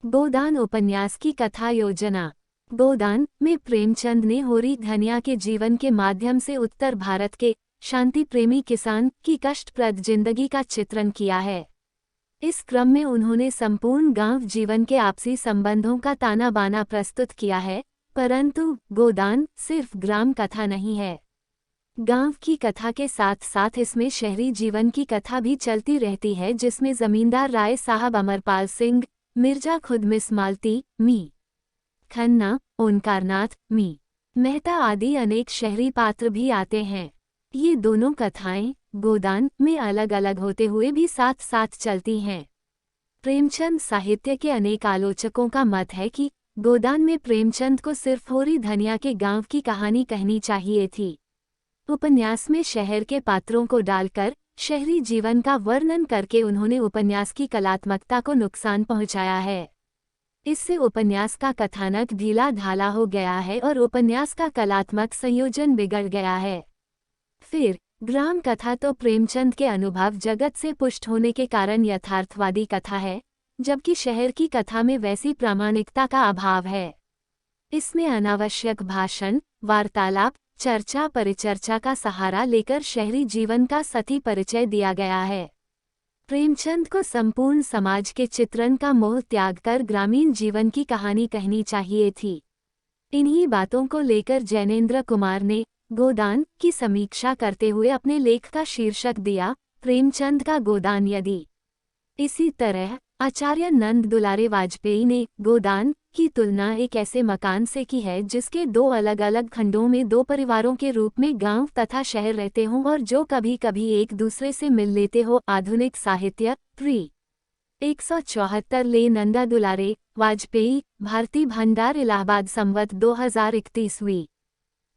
गोदान उपन्यास की कथा योजना। गोदान में प्रेमचंद ने होरी धनिया के जीवन के माध्यम से उत्तर भारत के शांति प्रेमी किसान की कष्टप्रद जिंदगी का चित्रण किया है। इस क्रम में उन्होंने संपूर्ण गांव जीवन के आपसी संबंधों का ताना बाना प्रस्तुत किया है, परंतु गोदान सिर्फ ग्राम कथा नहीं है। गांव की कथा के साथ साथ इसमें शहरी जीवन की कथा भी चलती रहती है, जिसमें जमींदार राय साहब अमरपाल सिंह, मिर्जा खुद मिस मालती, मी खन्ना, ओंकारनाथ, मी मेहता आदि अनेक शहरी पात्र भी आते हैं। ये दोनों कथाएं गोदान में अलग अलग होते हुए भी साथ साथ चलती हैं। प्रेमचंद साहित्य के अनेक आलोचकों का मत है कि गोदान में प्रेमचंद को सिर्फ होरी धनिया के गांव की कहानी कहनी चाहिए थी। उपन्यास में शहर के पात्रों को डालकर शहरी जीवन का वर्णन करके उन्होंने उपन्यास की कलात्मकता को नुकसान पहुंचाया है। इससे उपन्यास का कथानक ढीला ढाला हो गया है और उपन्यास का कलात्मक संयोजन बिगड़ गया है। फिर ग्राम कथा तो प्रेमचंद के अनुभव जगत से पुष्ट होने के कारण यथार्थवादी कथा है, जबकि शहर की कथा में वैसी प्रामाणिकता का अभाव है। इसमें अनावश्यक भाषण, वार्तालाप, चर्चा परिचर्चा का सहारा लेकर शहरी जीवन का सही परिचय दिया गया है। प्रेमचंद को संपूर्ण समाज के चित्रण का मोह त्याग कर ग्रामीण जीवन की कहानी कहनी चाहिए थी। इन्हीं बातों को लेकर जैनेन्द्र कुमार ने गोदान की समीक्षा करते हुए अपने लेख का शीर्षक दिया, प्रेमचंद का गोदान यदि। इसी तरह आचार्य नंद दुलारे वाजपेयी ने गोदान की तुलना एक ऐसे मकान से की है जिसके दो अलग अलग खंडों में दो परिवारों के रूप में गांव तथा शहर रहते हों और जो कभी कभी एक दूसरे से मिल लेते हो। आधुनिक साहित्य प्री 174 ले नंदा दुलारे वाजपेयी, भारती भंडार, इलाहाबाद, संवत 2031।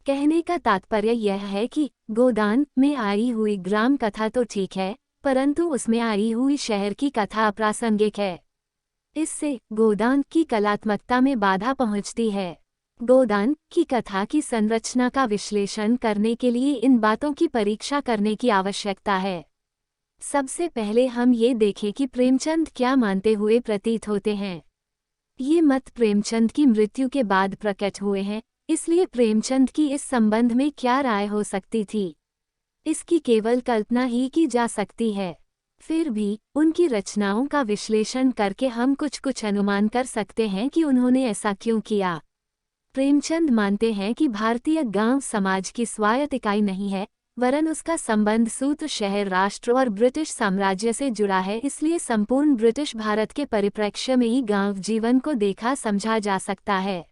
कहने का तात्पर्य यह है कि गोदान में आई हुई ग्राम कथा तो ठीक है, परंतु उसमें आई हुई शहर की कथा अप्रासंगिक है। इससे गोदान की कलात्मकता में बाधा पहुंचती है। गोदान की कथा की संरचना का विश्लेषण करने के लिए इन बातों की परीक्षा करने की आवश्यकता है। सबसे पहले हम ये देखें कि प्रेमचंद क्या मानते हुए प्रतीत होते हैं। ये मत प्रेमचंद की मृत्यु के बाद प्रकट हुए हैं, इसलिए प्रेमचंद की इस संबंध में क्या राय हो सकती थी, इसकी केवल कल्पना ही की जा सकती है। फिर भी उनकी रचनाओं का विश्लेषण करके हम कुछ अनुमान कर सकते हैं कि उन्होंने ऐसा क्यों किया। प्रेमचंद मानते हैं कि भारतीय गांव समाज की स्वायत्त इकाई नहीं है, वरन उसका संबंध सूत्र शहर राष्ट्र और ब्रिटिश साम्राज्य से जुड़ा है। इसलिए संपूर्ण ब्रिटिश भारत के परिप्रेक्ष्य में ही गांव जीवन को देखा समझा जा सकता है।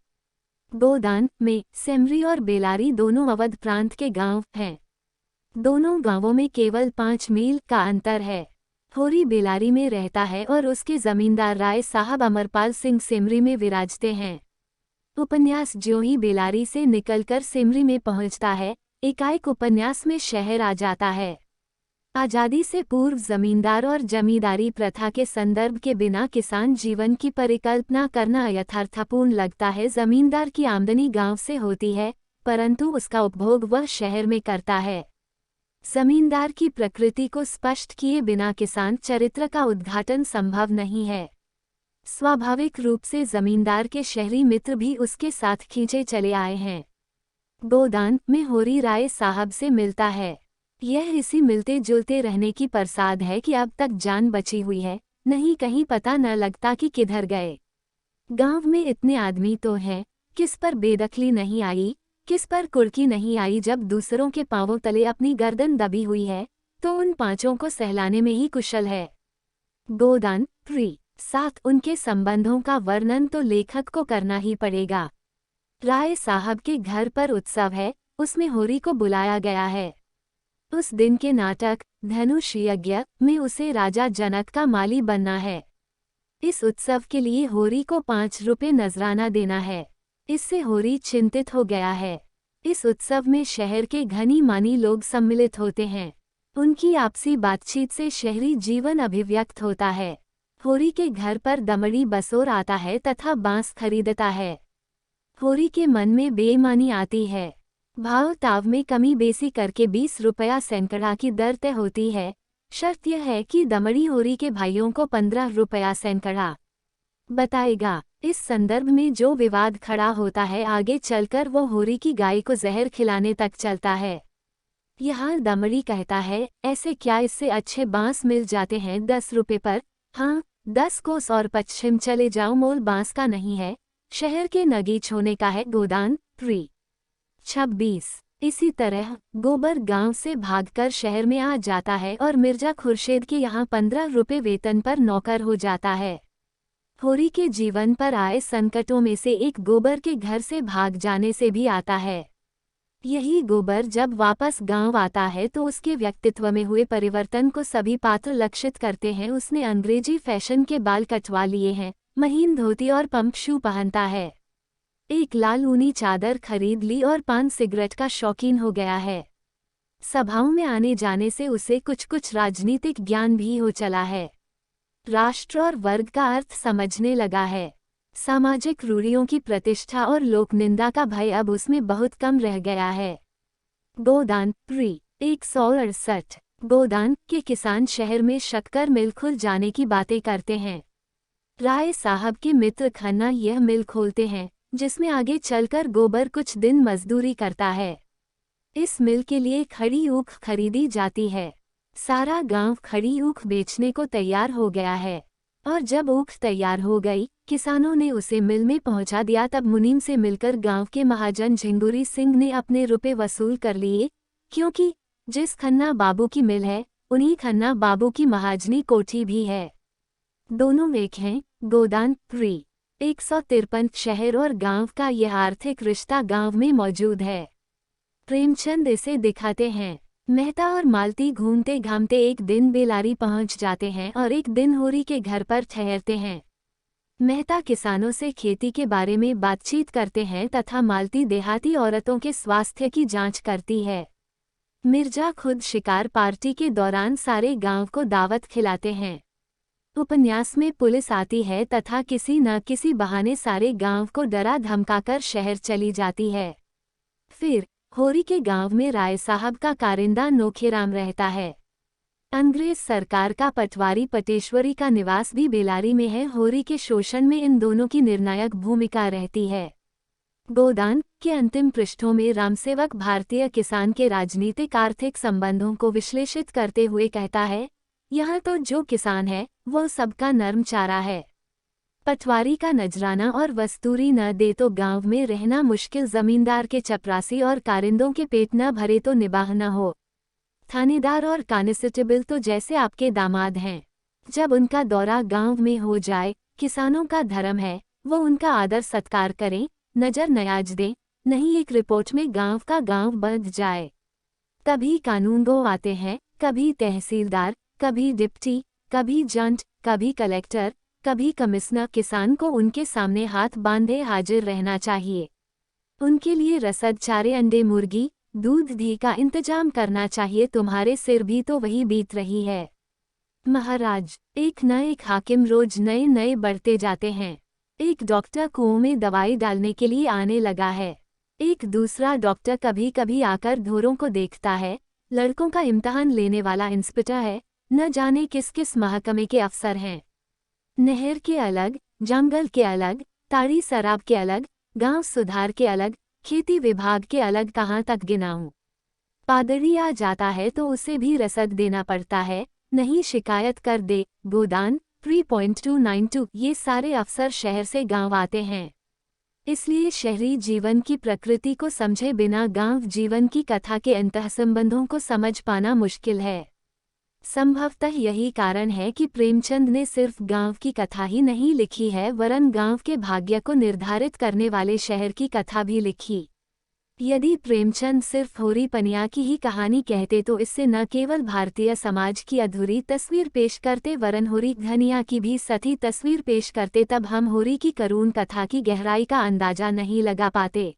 गोदान में सेमरी और बेलारी दोनों अवध प्रांत के गांव हैं। दोनों गांवों में केवल 5 मील का अंतर है। होरी बेलारी में रहता है और उसके जमींदार राय साहब अमरपाल सिंह सेमरी में विराजते हैं। उपन्यास ज्यों ही बेलारी से निकलकर सेमरी में पहुंचता है, एकाएक उपन्यास में शहर आ जाता है। आज़ादी से पूर्व जमींदार और जमींदारी प्रथा के संदर्भ के बिना किसान जीवन की परिकल्पना करना यथार्थपूर्ण लगता है। जमींदार की आमदनी गांव से होती है, परंतु उसका उपभोग वह शहर में करता है। जमींदार की प्रकृति को स्पष्ट किए बिना किसान चरित्र का उद्घाटन संभव नहीं है। स्वाभाविक रूप से जमींदार के शहरी मित्र भी उसके साथ खींचे चले आए हैं। गोदान में होरी राय साहब से मिलता है। यह इसी मिलते जुलते रहने की प्रसाद है कि अब तक जान बची हुई है, नहीं कहीं पता न लगता कि किधर गए। गांव में इतने आदमी तो हैं, किस पर बेदखली नहीं आई, किस पर कुर्की नहीं आई। जब दूसरों के पांवों तले अपनी गर्दन दबी हुई है, तो उन पांचों को सहलाने में ही कुशल है। गोदान प्री 7 उनके संबंधों का वर्णन तो लेखक को करना ही पड़ेगा। राय साहब के घर पर उत्सव है, उसमें होरी को बुलाया गया है। उस दिन के नाटक धनुष यज्ञ में उसे राजा जनक का माली बनना है। इस उत्सव के लिए होरी को 5 रुपये नजराना देना है। इससे होरी चिंतित हो गया है। इस उत्सव में शहर के धनी मानी लोग सम्मिलित होते हैं। उनकी आपसी बातचीत से शहरी जीवन अभिव्यक्त होता है। होरी के घर पर दमड़ी बसोर आता है तथा बांस खरीदता है। होरी के मन में बेईमानी आती है। भाव ताव में कमी बेसी करके 20 रुपया सैकड़ा की दर तय होती है। शर्त यह है कि दमड़ी होरी के भाइयों को 15 रुपया सैकड़ा बताएगा। इस संदर्भ में जो विवाद खड़ा होता है आगे चलकर वो होरी की गाय को जहर खिलाने तक चलता है। यहाँ दमड़ी कहता है, ऐसे क्या, इससे अच्छे बांस मिल जाते हैं 10 रुपए पर। हाँ, 10 कोस और पश्चिम चले जाओ, मोल बांस का नहीं है, शहर के नगीच होने का है। गोदान प्री 26। इसी तरह गोबर गांव से भागकर शहर में आ जाता है और मिर्जा खुर्शेद के यहाँ 15 रुपए वेतन पर नौकर हो जाता है। होरी के जीवन पर आए संकटों में से एक गोबर के घर से भाग जाने से भी आता है। यही गोबर जब वापस गांव आता है तो उसके व्यक्तित्व में हुए परिवर्तन को सभी पात्र लक्षित करते हैं। उसने अंग्रेजी फैशन के बाल कटवा लिए हैं, महीन धोती और पंप शू पहनता है, एक लाल ऊनी चादर खरीद ली और पान सिगरेट का शौकीन हो गया है। सभाओं में आने जाने से उसे कुछ कुछ राजनीतिक ज्ञान भी हो चला है। राष्ट्र और वर्ग का अर्थ समझने लगा है। सामाजिक रूढ़ियों की प्रतिष्ठा और लोकनिंदा का भय अब उसमें बहुत कम रह गया है। गोदान प्री 168। गोदान के किसान शहर में शक्कर मिल खुल जाने की बातें करते हैं। राय साहब के मित्र खन्ना यह मिल खोलते हैं जिसमें आगे चलकर गोबर कुछ दिन मजदूरी करता है। इस मिल के लिए खड़ी ऊख खरीदी जाती है। सारा गांव खड़ी ऊख बेचने को तैयार हो गया है और जब ऊख तैयार हो गई, किसानों ने उसे मिल में पहुंचा दिया। तब मुनीम से मिलकर गांव के महाजन झिंगुरी सिंह ने अपने रुपए वसूल कर लिए, क्योंकि जिस खन्ना बाबू की मिल है उन्हीं खन्ना बाबू की महाजनी कोठी भी है। दोनों एक हैं। गोदान प्री 153। शहर और गांव का यह आर्थिक रिश्ता गांव में मौजूद है। प्रेमचंद इसे दिखाते हैं। मेहता और मालती घूमते घामते एक दिन बेलारी पहुंच जाते हैं और एक दिन होरी के घर पर ठहरते हैं। मेहता किसानों से खेती के बारे में बातचीत करते हैं तथा मालती देहाती औरतों के स्वास्थ्य की जांच करती है। मिर्जा खुद शिकार पार्टी के दौरान सारे गांव को दावत खिलाते हैं। उपन्यास में पुलिस आती है तथा किसी न किसी बहाने सारे गांव को डरा धमकाकर शहर चली जाती है। फिर होरी के गांव में राय साहब का कारिंदा नोखेराम रहता है। अंग्रेज सरकार का पटवारी पटेश्वरी का निवास भी बेलारी में है। होरी के शोषण में इन दोनों की निर्णायक भूमिका रहती है। गोदान के अंतिम पृष्ठों में रामसेवक भारतीय किसान के राजनीतिक आर्थिक संबंधों को विश्लेषित करते हुए कहता है, यहाँ तो जो किसान है वो सबका नर्म चारा है। पटवारी का नजराना और वस्तूरी न दे तो गांव में रहना मुश्किल। जमींदार के चपरासी और कारिंदों के पेट न भरे तो निबाह न हो। थानेदार और कानिस्टेबल तो जैसे आपके दामाद हैं। जब उनका दौरा गांव में हो जाए, किसानों का धर्म है वो उनका आदर सत्कार करें, नजर नयाज दें, नहीं एक रिपोर्ट में गांव का गांव बंध जाए। कभी कानूनगो आते हैं, कभी तहसीलदार, कभी डिप्टी, कभी जंट, कभी कलेक्टर, कभी कमिश्नर। किसान को उनके सामने हाथ बांधे हाजिर रहना चाहिए। उनके लिए रसद, चारे, अंडे, मुर्गी, दूध, घी का इंतजाम करना चाहिए। तुम्हारे सिर भी तो वही बीत रही है महाराज। एक न एक हाकिम रोज नए नए बढ़ते जाते हैं। एक डॉक्टर कुओं में दवाई डालने के लिए आने लगा है। एक दूसरा डॉक्टर कभी कभी आकर ढोरों को देखता है। लड़कों का इम्तिहान लेने वाला इंस्पेक्टर है। न जाने किस किस महकमे के अफसर हैं। नहर के अलग, जंगल के अलग, ताड़ी शराब के अलग, गांव सुधार के अलग, खेती विभाग के अलग, कहाँ तक गिनाऊं। पादरी आ जाता है तो उसे भी रसद देना पड़ता है, नहीं शिकायत कर दे। गोदान 3.292। ये सारे अफसर शहर से गांव आते हैं, इसलिए शहरी जीवन की प्रकृति को समझे बिना गांव जीवन की कथा के अंतःसंबंधों को समझ पाना मुश्किल है। संभवतः यही कारण है कि प्रेमचंद ने सिर्फ गांव की कथा ही नहीं लिखी है, वरन गांव के भाग्य को निर्धारित करने वाले शहर की कथा भी लिखी। यदि प्रेमचंद सिर्फ होरी पनिया की ही कहानी कहते तो इससे न केवल भारतीय समाज की अधूरी तस्वीर पेश करते, वरन होरी धनिया की भी सही तस्वीर पेश करते। तब हम होरी की करुण कथा की गहराई का अंदाजा नहीं लगा पाते।